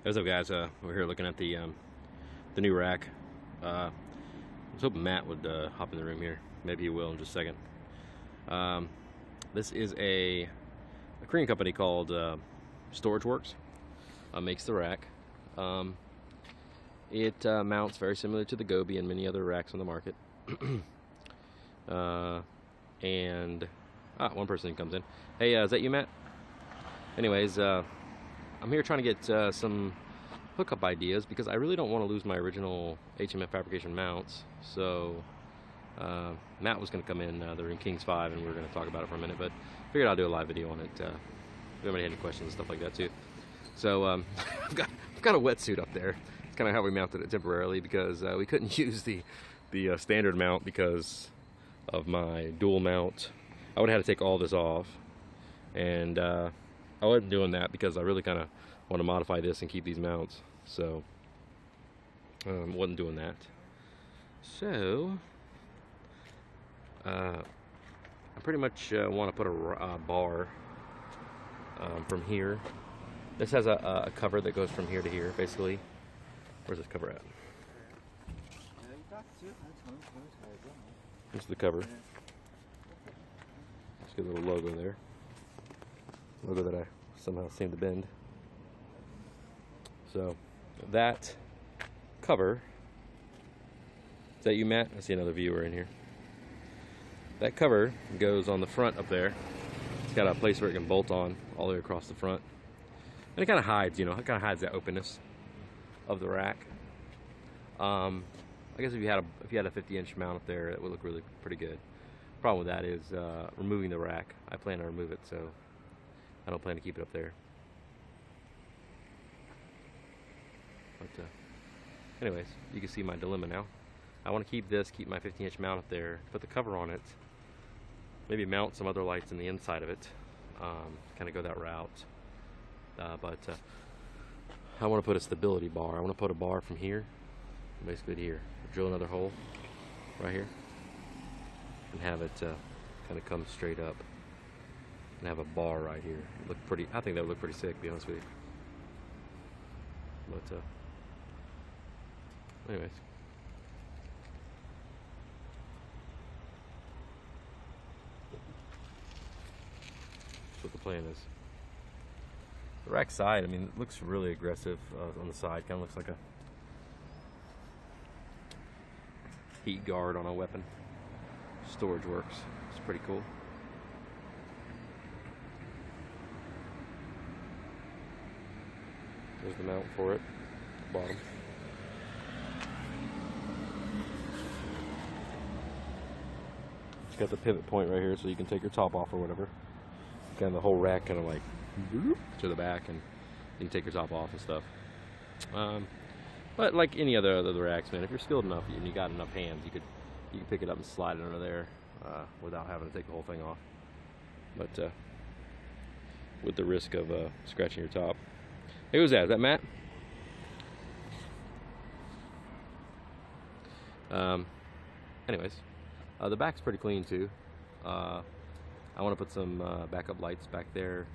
What's up, guys? We're here looking at the new rack. I was hoping Matt would hop in the room here. Maybe he will in just a second. This is a Korean company called Storage Works. Makes the rack. It mounts very similar to the Gobi and many other racks on the market. One person comes in. Hey, is that you, Matt? Anyways, I'm here trying to get some hookup ideas because I really don't want to lose my original HMF fabrication mounts. So Matt was going to come in. They're in Kings 5 and we were going to talk about it for a minute, but figured I'll do a live video on it. If anybody had any questions and stuff like that too. So I've got a wetsuit up there. It's kind of how we mounted it temporarily because we couldn't use the standard mount because of my dual mount. I would have had to take all this off, and I wasn't doing that because I really kind of want to modify this and keep these mounts, so wasn't doing that. So I pretty much want to put a bar from here. This has a cover that goes from here to here, basically. Where's this cover at? Here's the cover. Just get a little logo there. Logo that I somehow seem to bend. So that cover, is that you, Matt? I see another viewer in here. That cover goes on the front up there. It's got a place where it can bolt on all the way across the front. And it kind of hides, it kind of hides that openness of the rack. I guess if you had a 50-inch mount up there, it would look really pretty good. Problem with that is removing the rack. I plan to remove it, so I don't plan to keep it up there. But anyways, you can see my dilemma now. I want to keep my 50-inch mount up there, put the cover on it, maybe mount some other lights in the inside of it, kind of go that route. But I want to put a stability bar. I want to put a bar from here, basically to here. Drill another hole right here, and have it kind of come straight up. And have a bar right here. Look pretty. I think that would look pretty sick, to be honest with you. But anyways, that's what the plan is. The rack side, I mean, it looks really aggressive on the side. Kind of looks like a heat guard on a weapon. Storage Works. It's pretty cool. There's the mount for it, bottom. It's got the pivot point right here so you can take your top off or whatever. Kind of the whole rack kind of like to the back, and you can take your top off and stuff. But like any other racks, man, if you're skilled enough and you got enough hands, you can pick it up and slide it under there without having to take the whole thing off. But with the risk of scratching your top. Hey, who's that? Is that Matt? Anyways, the back's pretty clean too. I want to put some backup lights back there.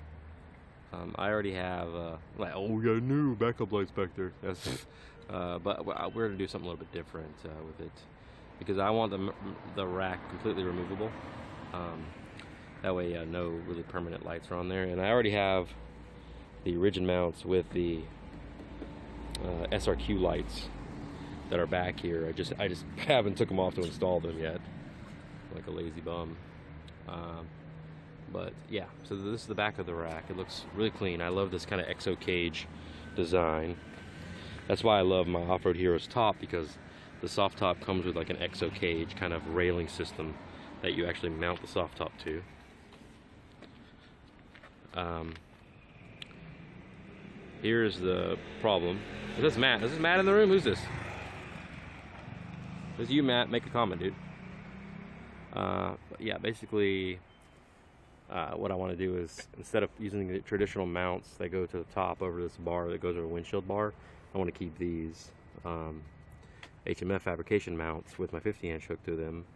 I already have new backup lights back there. But we're gonna do something a little bit different with it because I want the rack completely removable. That way, no really permanent lights are on there, and I already have the rigid mounts with the SRQ lights that are back here. I just haven't took them off to install them yet, like a lazy bum. But yeah, so this is the back of the rack. It looks really clean. I love this kind of exo cage design. That's why I love my Off-Road Heroes top, because the soft top comes with like an exo cage kind of railing system that you actually mount the soft top to. Here's the problem. Is this Matt? Is this Matt in the room? Who's this? This is you, Matt. Make a comment, dude. Yeah, basically, what I want to do is, instead of using the traditional mounts that go to the top over this bar that goes over a windshield bar, I want to keep these HMF fabrication mounts with my 50-inch hooked to them,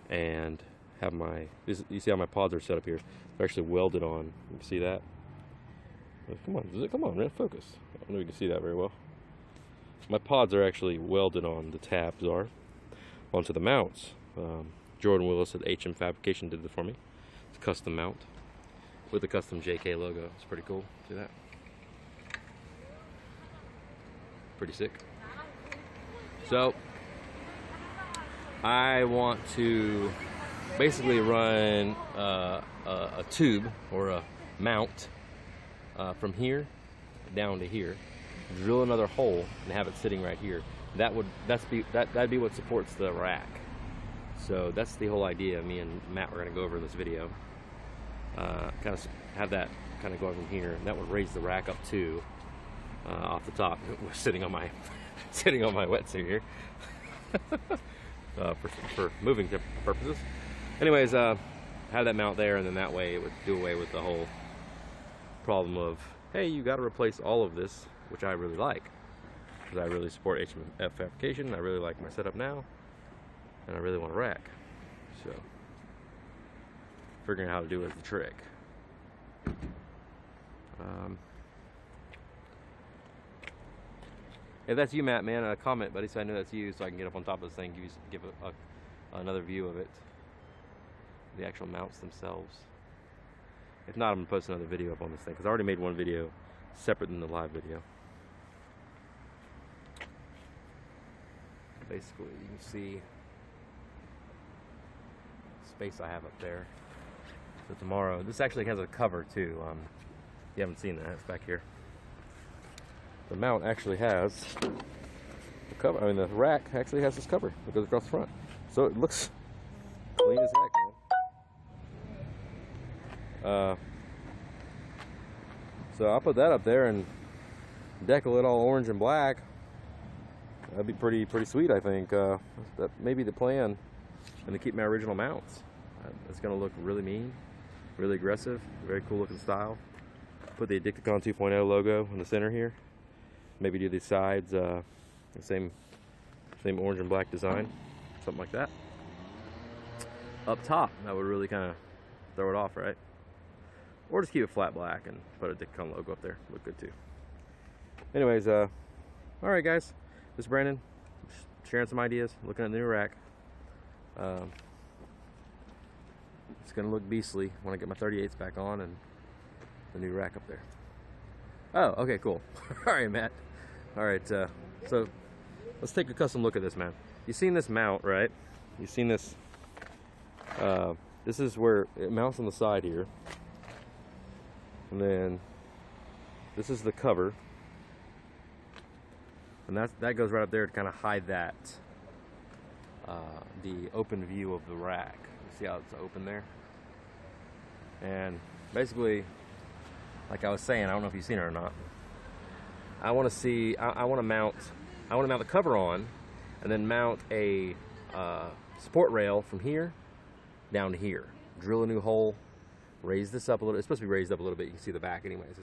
and have my, you see how my pods are set up here? They're actually welded on. You see that? Come on, man, focus. I don't know if you can see that very well. My pods are actually welded on, the tabs are, onto the mounts. Jordan Willis at HM Fabrication did it for me. It's a custom mount with the custom JK logo. It's pretty cool. See that? Pretty sick. So, I want to basically run a tube or a mount from here down to here, drill another hole and have it sitting right here. That'd be what supports the rack. So that's the whole idea. Me and Matt were going to go over in this video. Kind of have that kind of going from here, and that would raise the rack up too, off the top. We're sitting on my wetsuit here for moving purposes. Anyways, have that mount there, and then that way it would do away with the whole problem of, hey, you got to replace all of this, which I really like, because I really support HMF fabrication. I really like my setup now, and I really want a rack. So figuring out how to do it is the trick. If that's you, Matt, man, comment, buddy, so I know that's you, so I can get up on top of this thing, give another view of it, the actual mounts themselves. If not, I'm gonna post another video up on this thing, because I already made one video separate than the live video. Basically, you can see the space I have up there. So tomorrow, this actually has a cover too. You haven't seen that, it's back here. The mount actually has the cover. I mean, the rack actually has this cover that goes across the front, so it looks clean as heck, man. So I'll put that up there and decal it all orange and black. That'd be pretty sweet, I think. That may be the plan, and to keep my original mounts. It's gonna look really mean, really aggressive, very cool looking style. Put the Addicticon 2.0 logo in the center here. Maybe do these sides the same orange and black design, something like that. Up top, that would really kind of throw it off, right? Or just keep it flat black and put a Addicticon logo up there. Look good too. Anyways, all right, guys. This is Brandon, sharing some ideas, looking at the new rack. It's gonna look beastly when I get my 38s back on and the new rack up there. Oh, okay, cool. All right, Matt. All right, so let's take a custom look at this, man. You've seen this mount, right? You've seen this. This is where it mounts on the side here, and then this is the cover, and that goes right up there to kind of hide that the open view of the rack. You see how it's open there? And basically, like I was saying, I don't know if you've seen it or not. I want to mount the cover on, and then mount a support rail from here down to here. Drill a new hole, raise this up a little. It's supposed to be raised up a little bit. You can see the back, anyways.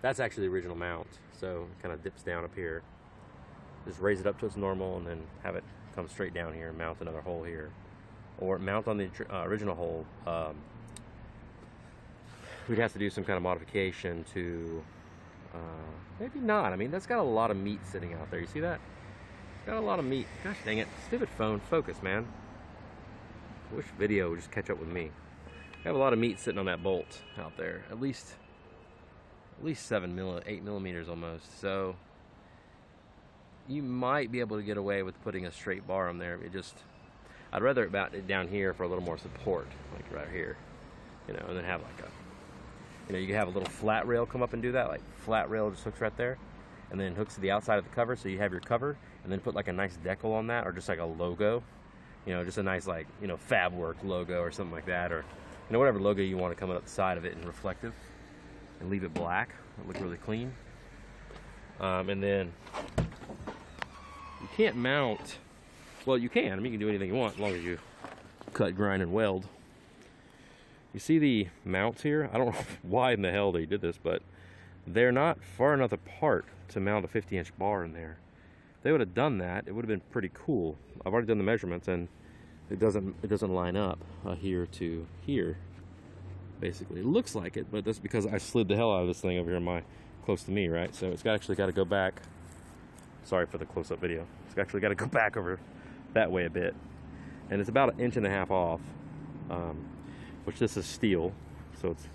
That's actually the original mount. So it kind of dips down up here. Just raise it up to its normal, and then have it come straight down here and mount another hole here, or mount on the original hole. We'd have to do some kind of modification to, maybe not. I mean, that's got a lot of meat sitting out there. You see that? It's got a lot of meat. Gosh dang it. Stupid phone. Focus, man. I wish video would just catch up with me. I have a lot of meat sitting on that bolt out there. At least 8 millimeters almost. So you might be able to get away with putting a straight bar on there. I'd rather it down here for a little more support, like right here, and then have like you can have a little flat rail come up and do that. Like flat rail just hooks right there, and then hooks to the outside of the cover, so you have your cover, and then put like a nice decal on that, or just like a logo, just a nice Fab Work logo or something like that, or whatever logo you want to come up the side of it and reflective, and leave it black. It'll look really clean. And then you can't mount. Well, you can. I mean, you can do anything you want as long as you cut, grind, and weld. You see the mounts here? I don't know why in the hell they did this, but they're not far enough apart to mount a 50-inch bar in there. If they would have done that, it would have been pretty cool. I've already done the measurements, and it doesn't line up here to here. basically. It looks like it, but that's because I slid the hell out of this thing over here close to me, right? So it's actually got to go back. Sorry for the close-up video. It's actually got to go back over that way a bit. And it's about 1.5 inches off, which this is steel, so it's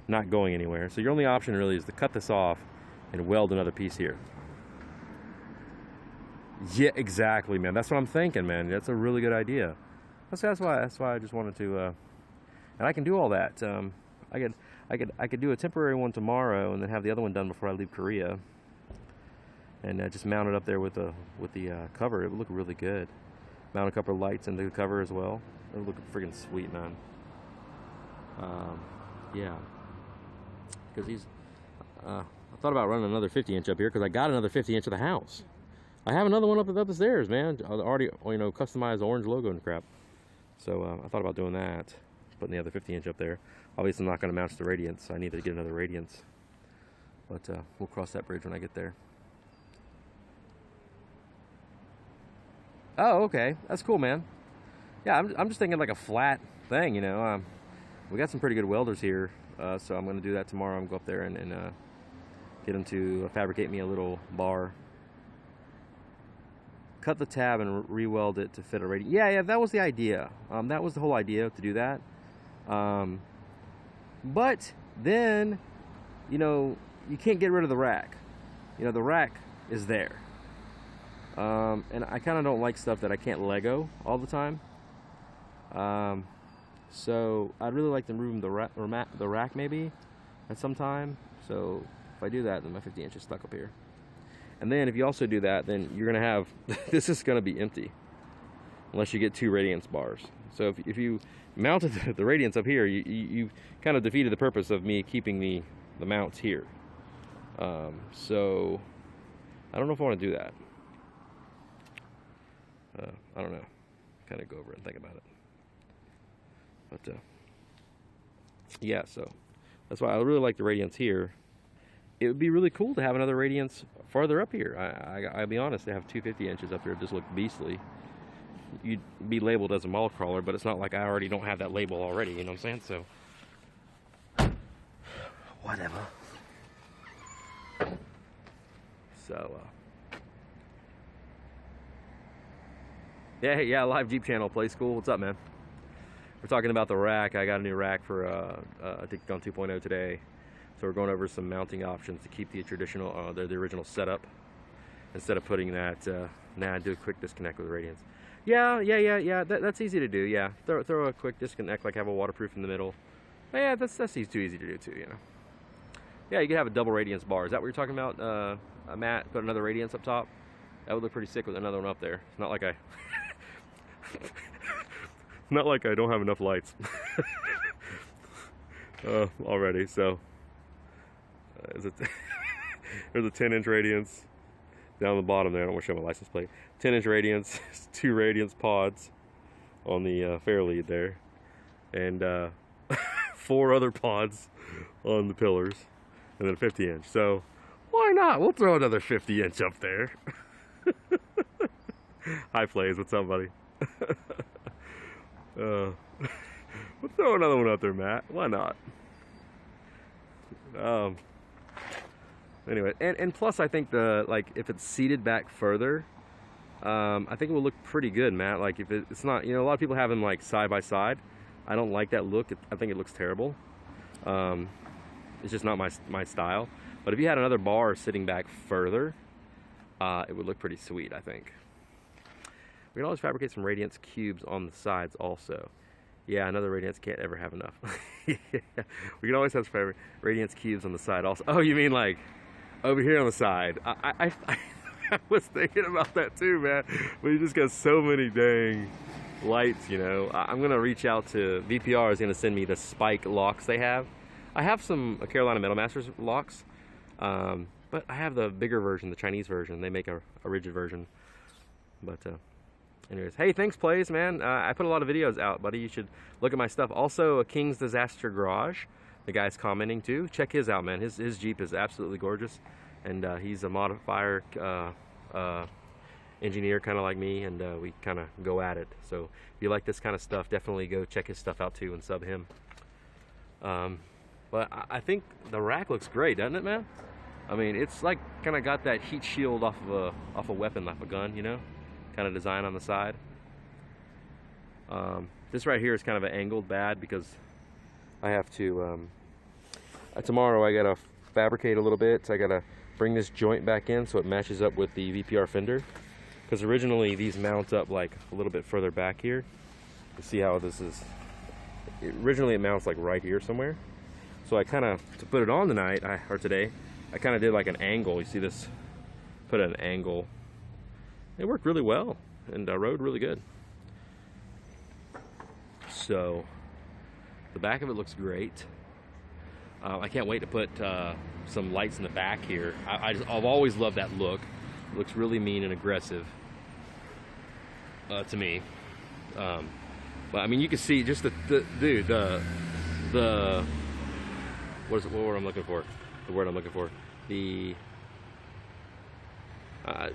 not going anywhere. So your only option really is to cut this off and weld another piece here. Yeah, exactly, man. That's what I'm thinking, man. That's a really good idea. That's why I just wanted to, and I can do all that. I could do a temporary one tomorrow and then have the other one done before I leave Korea, and just mount it up there with the cover. It would look really good. Mount a couple of lights into the cover as well. It would look freaking sweet, man. Yeah, because I thought about running another 50-inch up here because I got another 50-inch of the house. I have another one up the stairs, man. Already, you know, customized orange logo and crap. So I thought about doing that, putting the other 50-inch up there. Obviously, I'm not going to match the radiance. I need to get another radiance, but we'll cross that bridge when I get there. Oh, okay, that's cool, man. Yeah, I'm just thinking like a flat thing, you know. We got some pretty good welders here, so I'm going to do that tomorrow. I'm going to go up there and get them to fabricate me a little bar. Cut the tab and re-weld it to fit a radius. Yeah, that was the idea. That was the whole idea, to do that. But then, you know, you can't get rid of the rack. You know, the rack is there. And I kind of don't like stuff that I can't Lego all the time. So I'd really like to remove the rack maybe at some time. So if I do that, then my 50-inch is stuck up here. And then if you also do that, then you're gonna have, this is gonna be empty unless you get 2 radiance bars. So if you mounted the radiance up here, you kind of defeated the purpose of me keeping the mounts here. So I don't know if I want to do that. I don't know. Kind of go over it and think about it. But yeah, so that's why I really like the radiance here. It would be really cool to have another radiance farther up here. I'll be honest, they have 250 inches up there. It just look beastly. You'd be labeled as a mall crawler, but it's not like I already don't have that label already, you know what I'm saying? So whatever. So yeah, live Jeep channel, Play School. What's up, man? We're talking about the rack. I got a new rack for Dicticon 2.0 today. So we're going over some mounting options to keep the traditional, the original setup, instead of putting that, do a quick disconnect with the radiance. Yeah, that's easy to do, yeah. Throw a quick disconnect, like have a waterproof in the middle. But yeah, that's too easy to do too, you know. Yeah, you could have a double radiance bar. Is that what you're talking about, Matt? Put another radiance up top? That would look pretty sick with another one up there. It's not like not like I don't have enough lights already, so. There's a 10-inch radiance down the bottom there. I don't want to show my license plate. 10-inch radiance, 2 radiance pods on the fair lead there, and 4 other pods on the pillars, and then a 50-inch. So why not? We'll throw another 50-inch up there. Hi, Plays. What's up, buddy? We'll throw another one up there, Matt. Why not? Anyway, and plus I think if it's seated back further, I think it will look pretty good, Matt. Like if it's not, you know, a lot of people have them like side by side. I don't like that look. I think it looks terrible. It's just not my style. But if you had another bar sitting back further, it would look pretty sweet, I think. We can always fabricate some radiance cubes on the sides also. Yeah, another radiance can't ever have enough. Yeah. We can always have some radiance cubes on the side also. Oh, you mean like over here on the side? I was thinking about that too, man. But you just got so many dang lights, you know. I'm gonna reach out to VPR. Is gonna send me the spike locks they have. I have some Carolina Metal Masters locks, but I have the bigger version, the Chinese version. They make a rigid version. But anyways, hey, thanks, Plays, man. I put a lot of videos out, buddy. You should look at my stuff. Also, a King's Disaster Garage. The guy's commenting too. Check his out, man. His Jeep is absolutely gorgeous, and he's a modifier engineer, kind of like me, and we kind of go at it. So if you like this kind of stuff, definitely go check his stuff out too and sub him. But I think the rack looks great, doesn't it, man? I mean, it's like kind of got that heat shield off of a weapon, off a gun, you know, kind of design on the side. This right here is kind of an angled bad because I have to tomorrow I gotta fabricate a little bit. So I gotta bring this joint back in so it matches up with the VPR fender, because originally these mount up like a little bit further back here. You see how this is, originally it mounts like right here somewhere. So I kind of, to put it on tonight, or today, I kind of did like an angle. You see this, put an angle. It worked really well and rode really good. So the back of it looks great. I can't wait to put some lights in the back here. I've always loved that look. It looks really mean and aggressive to me. But I mean, you can see just the what word I'm looking for? The word I'm looking for. The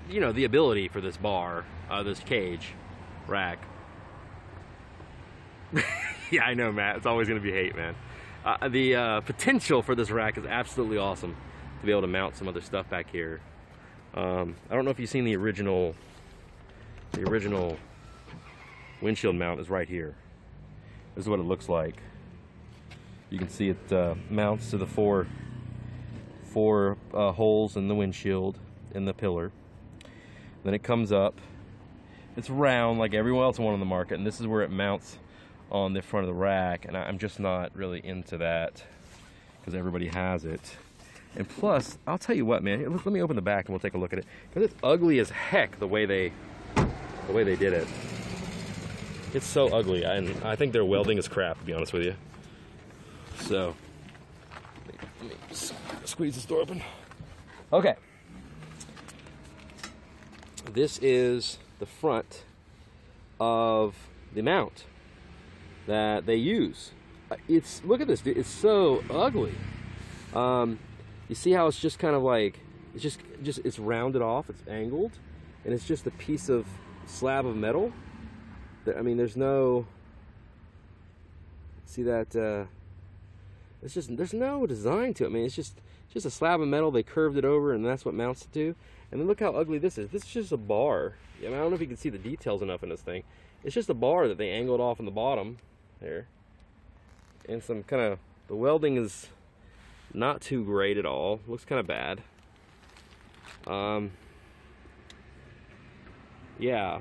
you know, the ability for this bar, this cage rack. Yeah, I know, Matt. It's always going to be hate, man. The potential for this rack is absolutely awesome to be able to mount some other stuff back here. I don't know if you've seen the original. The original windshield mount is right here. This is what it looks like. You can see it mounts to the four holes in the windshield in the pillar. Then it comes up. It's round like everyone else one on the market, and this is where it mounts on the front of the rack, and I'm just not really into that because everybody has it. And plus, I'll tell you what, man, let me open the back and we'll take a look at it, because it's ugly as heck the way they did it. It's so ugly, and I think their welding is crap, to be honest with you. So let me squeeze this door open. Okay, this is the front of the mount that they use. Look at this, dude. It's so ugly. You see how it's just kind of like it's rounded off, it's angled, and it's just a piece of slab of metal. I mean, there's no, see that? It's just, there's no design to it. I mean, it's just a slab of metal. They curved it over, and that's what mounts it to. And then look how ugly this is. This is just a bar. I mean, I don't know if you can see the details enough in this thing. It's just a bar that they angled off in the bottom there, and some kind of, the welding is not too great at all. Looks kind of bad. Yeah.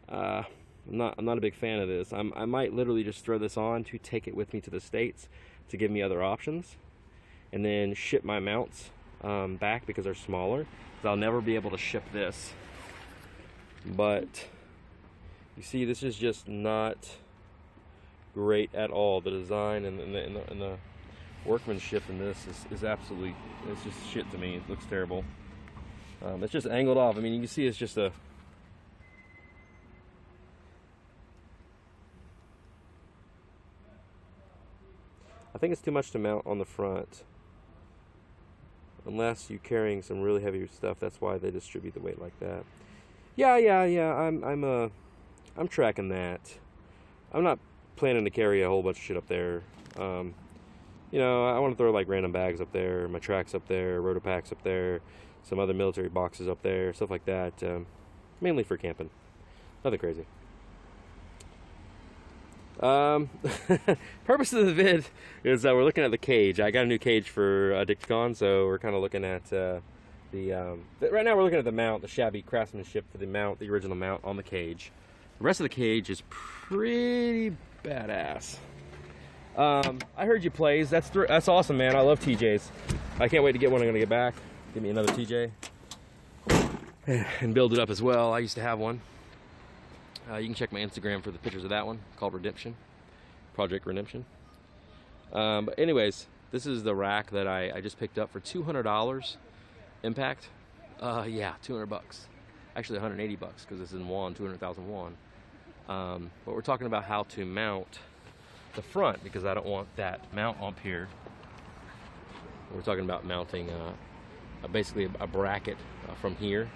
I'm not a big fan of this. I might literally just throw this on to take it with me to the States to give me other options, and then ship my mounts back because they're smaller. So I'll never be able to ship this. But you see, this is just not great at all. The design and the workmanship in this is absolutely, it's just shit to me. It looks terrible. It's just angled off. I mean, you can see it's just a, I think it's too much to mount on the front, unless you're carrying some really heavy stuff. That's why they distribute the weight like that. Yeah. I'm tracking that. I'm not planning to carry a whole bunch of shit up there. You know, I want to throw like random bags up there, my tracks up there, rotopacks up there, some other military boxes up there, stuff like that. Mainly for camping. Nothing crazy. Purpose of the vid is that we're looking at the cage. I got a new cage for Dicticon, so we're kind of looking at right now we're looking at the mount, the shabby craftsmanship for the mount, the original mount on the cage. The rest of the cage is pretty badass. I heard you plays. That's awesome, man. I love TJs. I can't wait to get one. I'm gonna get back. Give me another TJ and build it up as well. I used to have one. You can check my Instagram for the pictures of that one, called Redemption, Project Redemption. But anyways, this is the rack that I just picked up for $200 impact. Yeah, 200 bucks. Actually 180 bucks because this is in won, 200,000 won. But we're talking about how to mount the front, because I don't want that mount up here. We're talking about mounting basically a bracket from here,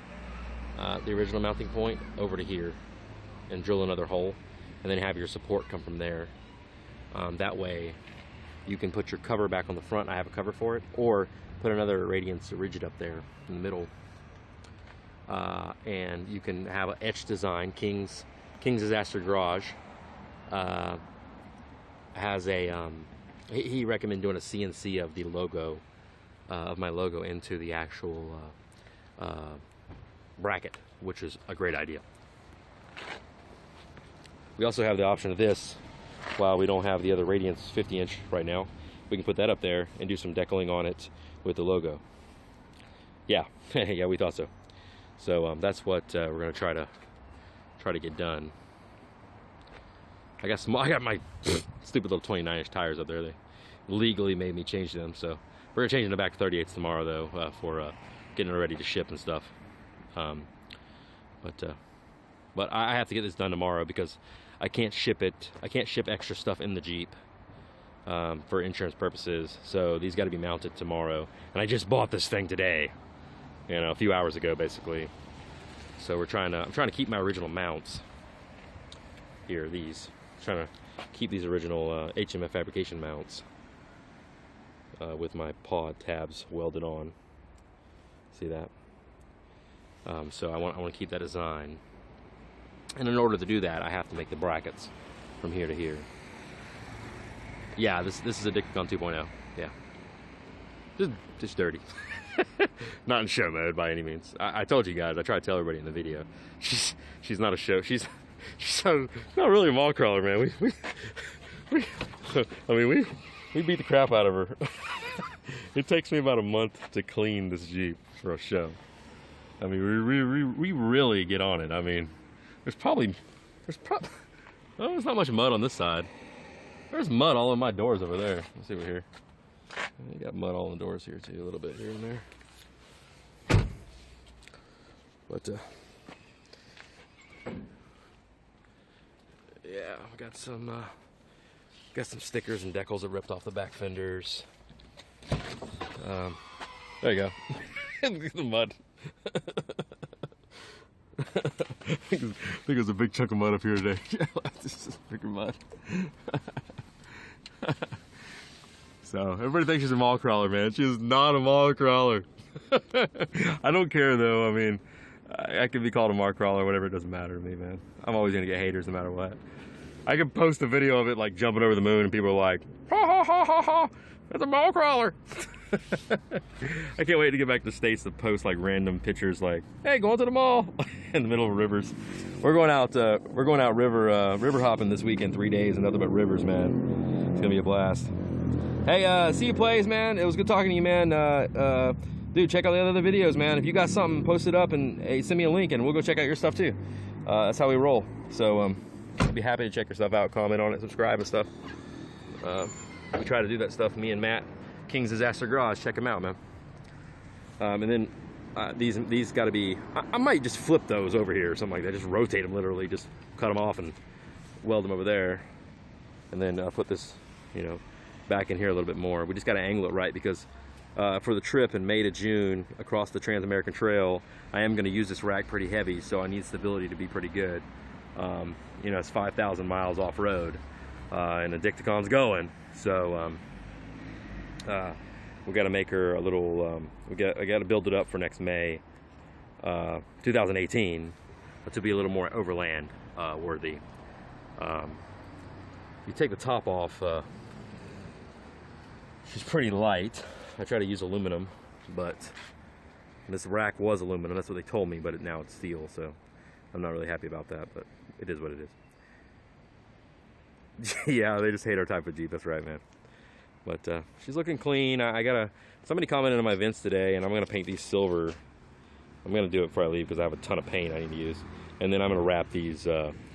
the original mounting point, over to here, and drill another hole. and then have your support come from there. That way you can put your cover back on the front. I have a cover for it, or put another Radiance Rigid up there in the middle. And you can have an etched design. King's Disaster Garage has a he recommended doing a CNC of the logo, of my logo, into the actual bracket, which is a great idea. We also have the option of this. While we don't have the other Radiance 50-inch right now, we can put that up there and do some decaling on it with the logo. Yeah, yeah, we thought so. So that's what we're gonna try to get done. I got my stupid little 29-inch tires up there. They legally made me change them, so we're gonna change them back to 38s tomorrow, though, for getting it ready to ship and stuff. But I have to get this done tomorrow because I can't ship it. I can't ship extra stuff in the Jeep for insurance purposes. So these got to be mounted tomorrow. And I just bought this thing today, you know, a few hours ago, basically. So I'm trying to keep my original mounts here. These, trying to keep these original HMF fabrication mounts with my pod tabs welded on. See that? So I want to keep that design. And in order to do that, I have to make the brackets from here to here. Yeah, this is a Dicticon 2.0. Yeah, just dirty. Not in show mode by any means. I told you guys. I try to tell everybody in the video. She's not a show. She's not really a mall crawler, man. We beat the crap out of her. It takes me about a month to clean this Jeep for a show. I mean, we really get on it. I mean, there's not much mud on this side. There's mud all in my doors over there. Let's see over here. You got mud all in the doors here too, a little bit here and there. But yeah, we got some stickers and decals that ripped off the back fenders. There you go. Look at the mud. I think there's a big chunk of mud up here today. This is freaking mud. So everybody thinks she's a mall crawler, man. She is not a mall crawler. I don't care though. I mean, I could be called a mall crawler, whatever. It doesn't matter to me, man. I'm always gonna get haters no matter what. I could post a video of it like jumping over the moon, and people are like, "Ha ha ha ha ha! That's a mall crawler." I can't wait to get back to the States to post like random pictures like, hey, going to the mall in the middle of rivers. We're going out river hopping this weekend, 3 days, and nothing but rivers, man. It's gonna be a blast. Hey, see you plays, man. It was good talking to you, man. Dude, check out the other videos, man. If you got something, post it up and hey, send me a link and we'll go check out your stuff too. That's how we roll. So I'd be happy to check your stuff out, comment on it, subscribe and stuff. We try to do that stuff, me and Matt. King's Disaster Garage, check them out, man. And then these got to be, I might just flip those over here or something like that. Just rotate them literally, just cut them off and weld them over there. And then put this, you know, back in here a little bit more. We just got to angle it right because for the trip in May to June across the Trans-American Trail, I am going to use this rack pretty heavy, so I need stability to be pretty good. You know, it's 5,000 miles off-road and the Dicticon's going, so we got to make her a little, I got to build it up for next May 2018 to be a little more overland worthy. You take the top off, she's pretty light. I try to use aluminum, but this rack was aluminum, that's what they told me, but now it's steel, so I'm not really happy about that, but it is what it is. Yeah, they just hate our type of Jeep, that's right, man. But she's looking clean. Somebody commented on my vents today, and I'm gonna paint these silver. I'm gonna do it before I leave because I have a ton of paint I need to use. And then I'm gonna wrap these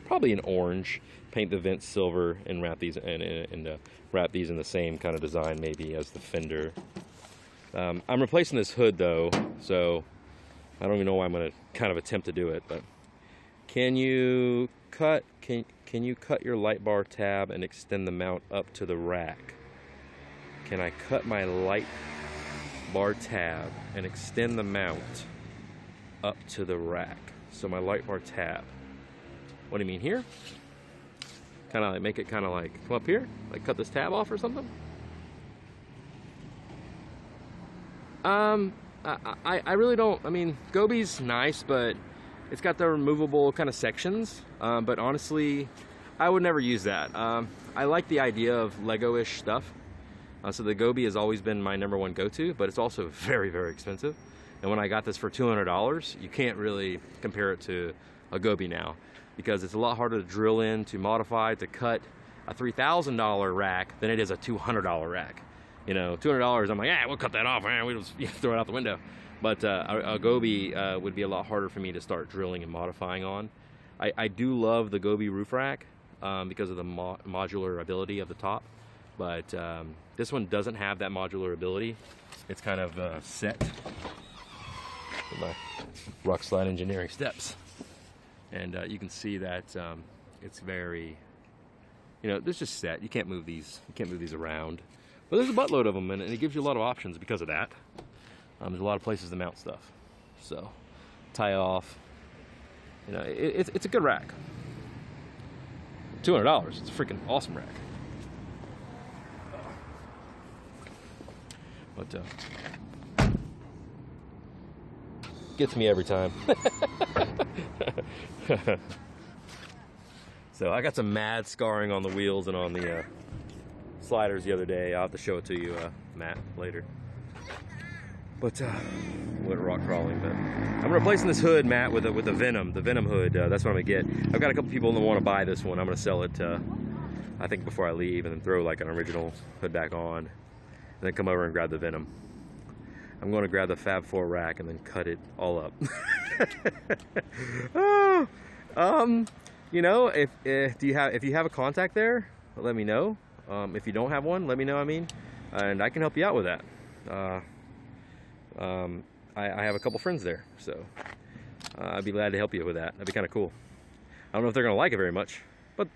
probably in orange, paint the vents silver, and wrap these and wrap these in the same kind of design maybe as the fender. I'm replacing this hood though, so I don't even know why I'm gonna kind of attempt to do it. But can you cut your light bar tab and extend the mount up to the rack? Can I cut my light bar tab and extend the mount up to the rack? So my light bar tab. What do you mean here? Kind of like make it kind of like come up here, like cut this tab off or something. I really don't. I mean, Gobi's nice, but it's got the removable kind of sections. But honestly, I would never use that. I like the idea of Lego-ish stuff. So the Gobi has always been my #1 go-to, but it's also very, very expensive. And when I got this for $200, you can't really compare it to a Gobi now, because it's a lot harder to drill in, to modify, to cut a $3,000 rack than it is a $200 rack. You know, $200, I'm like, yeah, we'll cut that off, man. We'll just throw it out the window. But a Gobi would be a lot harder for me to start drilling and modifying on. I do love the Gobi roof rack because of the modular ability of the top. But this one doesn't have that modular ability. It's kind of set with my rock slide engineering steps. And you can see that it's very, you know, it's just set. You can't move these. You can't move these around. But there's a buttload of them, and it gives you a lot of options because of that. There's a lot of places to mount stuff. So, tie off. You know, it's a good rack. $200. It's a freaking awesome rack. But gets me every time. So I got some mad scarring on the wheels and on the sliders the other day. I'll have to show it to you, Matt, later. But went rock crawling. But I'm replacing this hood, Matt, with the Venom hood. That's what I'm gonna get. I've got a couple people that want to buy this one. I'm gonna sell it, I think, before I leave, and then throw like an original hood back on, and then come over and grab the Venom. I'm going to grab the Fab 4 rack and then cut it all up. You know, if you have a contact there, let me know. If you don't have one, let me know. I mean, and I can help you out with that. I have a couple friends there, so I'd be glad to help you with that. That'd be kind of cool. I don't know if they're going to like it very much, but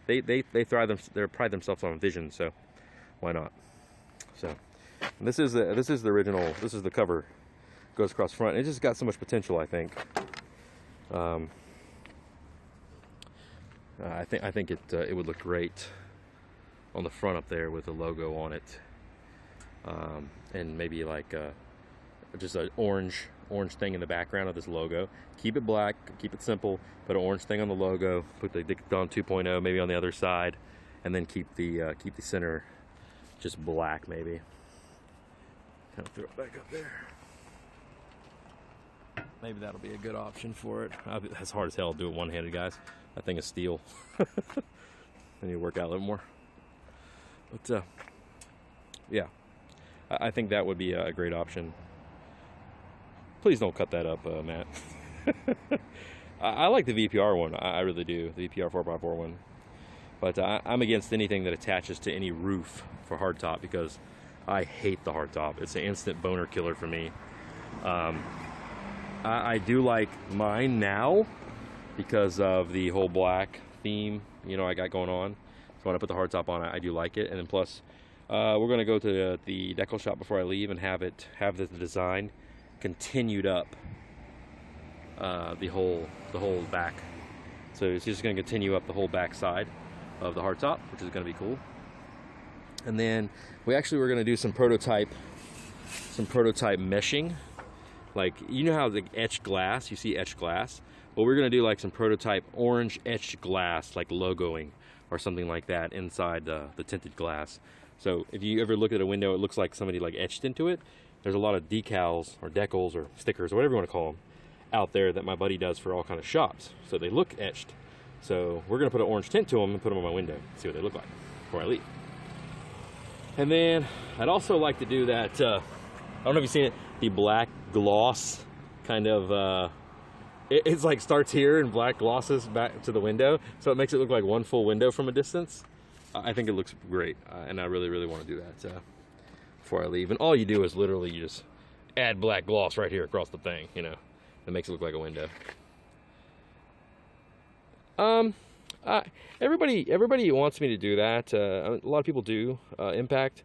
they pride themselves on vision, so why not? So. This is the original. This is the cover. Goes across front. It just got so much potential, I think. I think it would look great on the front up there with the logo on it, and maybe like just an orange thing in the background of this logo. Keep it black. Keep it simple. Put an orange thing on the logo. Put the Dawn 2.0 maybe on the other side, and then keep the center just black maybe. Kind of throw it back up there. Maybe that'll be a good option for it. That's hard as hell to do it one-handed, guys. That thing is steel. I need to work out a little more. But yeah, I think that would be a great option. Please don't cut that up, Matt. I like the VPR one. I really do. The VPR 4x4 one. But I'm against anything that attaches to any roof for hardtop, because I hate the hardtop. It's an instant boner killer for me. I do like mine now because of the whole black theme, you know, I got going on. So when I put the hardtop on, I do like it. And then plus, we're going to go to the decal shop before I leave and have the design continued up the whole back. So it's just going to continue up the whole back side of the hardtop, which is going to be cool. And then we actually were going to do some prototype meshing. Like, you know how the etched glass, you see etched glass? Well, we're going to do like some prototype orange etched glass, like logoing or something like that inside the tinted glass. So if you ever look at a window, it looks like somebody like etched into it. There's a lot of decals or decals or stickers or whatever you want to call them out there that my buddy does for all kind of shops. So they look etched. So we're going to put an orange tint to them and put them on my window, see what they look like before I leave. And then I'd also like to do that, I don't know if you've seen it, the black gloss kind of, it's like starts here and black glosses back to the window. So it makes it look like one full window from a distance. I think it looks great. And I really, really want to do that before I leave. And all you do is literally you just add black gloss right here across the thing, you know. It makes it look like a window. Everybody wants me to do that. A lot of people do, Impactic,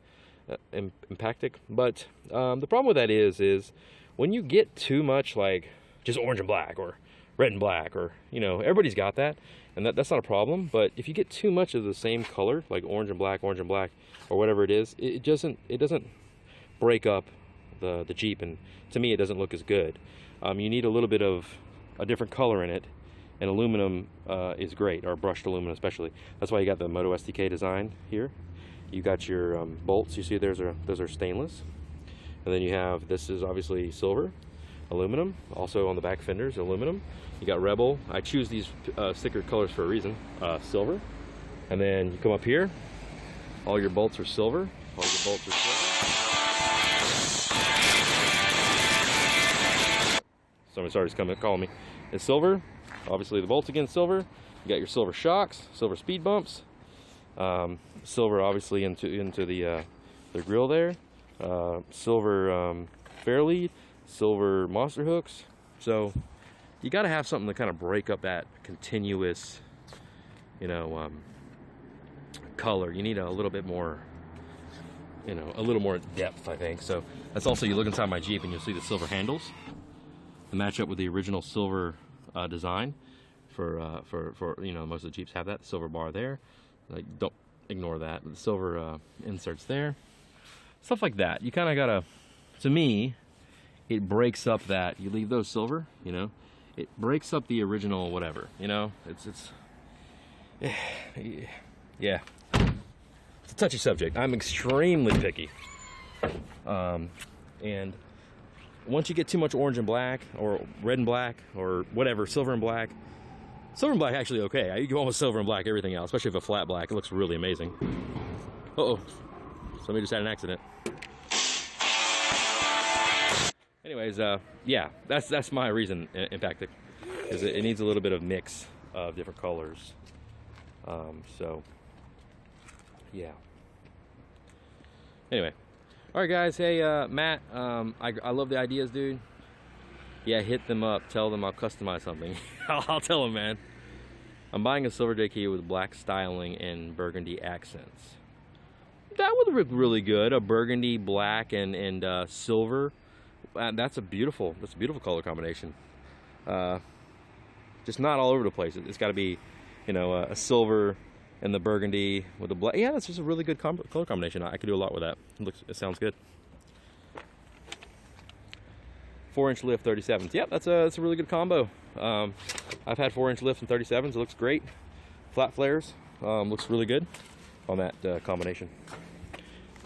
but the problem with that is when you get too much like just orange and black or red and black, or, you know, everybody's got that. and that's not a problem. But if you get too much of the same color, like orange and black, or whatever it is, it doesn't break up the Jeep, and to me it doesn't look as good. You need a little bit of a different color in it, and aluminum is great, or brushed aluminum especially. That's why you got the Moto SDK design here. You got your bolts, you see those are stainless, and then you have, this is obviously silver, aluminum, also on the back fenders, aluminum. You got Rebel. I choose these sticker colors for a reason. Silver, and then you come up here, all your bolts are silver. All your bolts are silver. Somebody started calling me. It's silver. Obviously the bolts again silver. You got your silver shocks, silver speed bumps, silver obviously into the grill there, silver fair lead, silver monster hooks. So you got to have something to kind of break up that continuous, color. You need a little bit more, a little more depth, I think. So that's also, you look inside my Jeep and you'll see the silver handles to match up with the original silver design for most of the Jeeps have that silver bar there. Like, don't ignore that. The silver inserts there, stuff like that. You kind of gotta, to me, it breaks up that, you leave those silver, it breaks up the original whatever, it's yeah, it's a touchy subject. I'm extremely picky, and once you get too much orange and black, or red and black, or whatever, silver and black actually okay. You can almost silver and black everything else, especially if a flat black, it looks really amazing. Uh-oh, somebody just had an accident. Anyways, yeah, that's my reason, in fact, is it needs a little bit of mix of different colors. So, yeah. Anyway, all right, guys. Hey, Matt, I love the ideas, dude. Yeah, hit them up. Tell them I'll customize something. I'll tell them, man. I'm buying a silver JK with black styling and burgundy accents. That would look really good. A burgundy, black, and silver. That's a beautiful color combination. Just not all over the place. It's got to be, a silver and the burgundy with the black. Yeah, that's just a really good color combination. I could do a lot with that. It sounds good. 4-inch lift 37s. Yep, that's a really good combo. I've had 4-inch lifts and 37s. It looks great. Flat flares looks really good on that combination.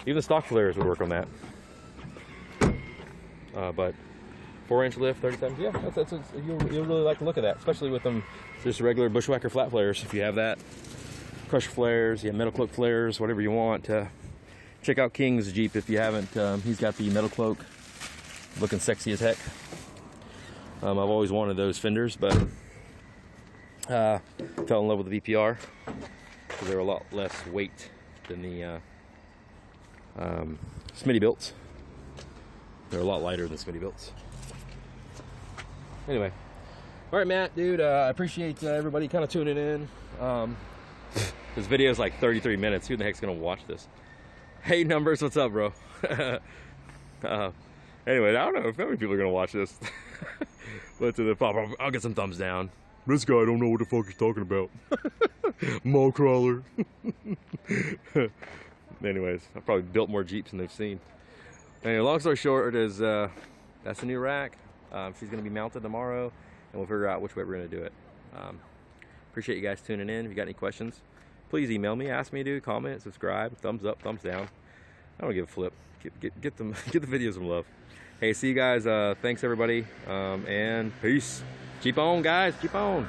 Even the stock flares would work on that. But 4-inch lift 37s. Yeah, you'll really like to look at that, especially with them just regular bushwhacker flat flares. If you have that, crusher flares, you have metal cloak flares, whatever you want. Check out King's Jeep if you haven't. He's got the metal cloak, looking sexy as heck. I've always wanted those fenders, but fell in love with the VPR because they're a lot less weight than the Smittybilts. They're a lot lighter than Smittybilts. Anyway, all right, Matt, dude, I appreciate everybody kind of tuning in. This video is like 33 minutes. Who the heck's gonna watch this? Hey, Numbers, what's up, bro? Anyway, I don't know if many people are gonna watch this. But I'll get some thumbs down. This guy don't know what the fuck he's talking about. Mall crawler. Anyways, I've probably built more Jeeps than they've seen. Anyway, long story short is that's the new rack. She's gonna be mounted tomorrow, and we'll figure out which way we're gonna do it. Appreciate you guys tuning in. If you got any questions, please email me, ask me to, comment, subscribe, thumbs up, thumbs down. I don't give a flip. Get the videos some love. Hey, see you guys. Thanks everybody, and peace. Keep on, guys. Keep on.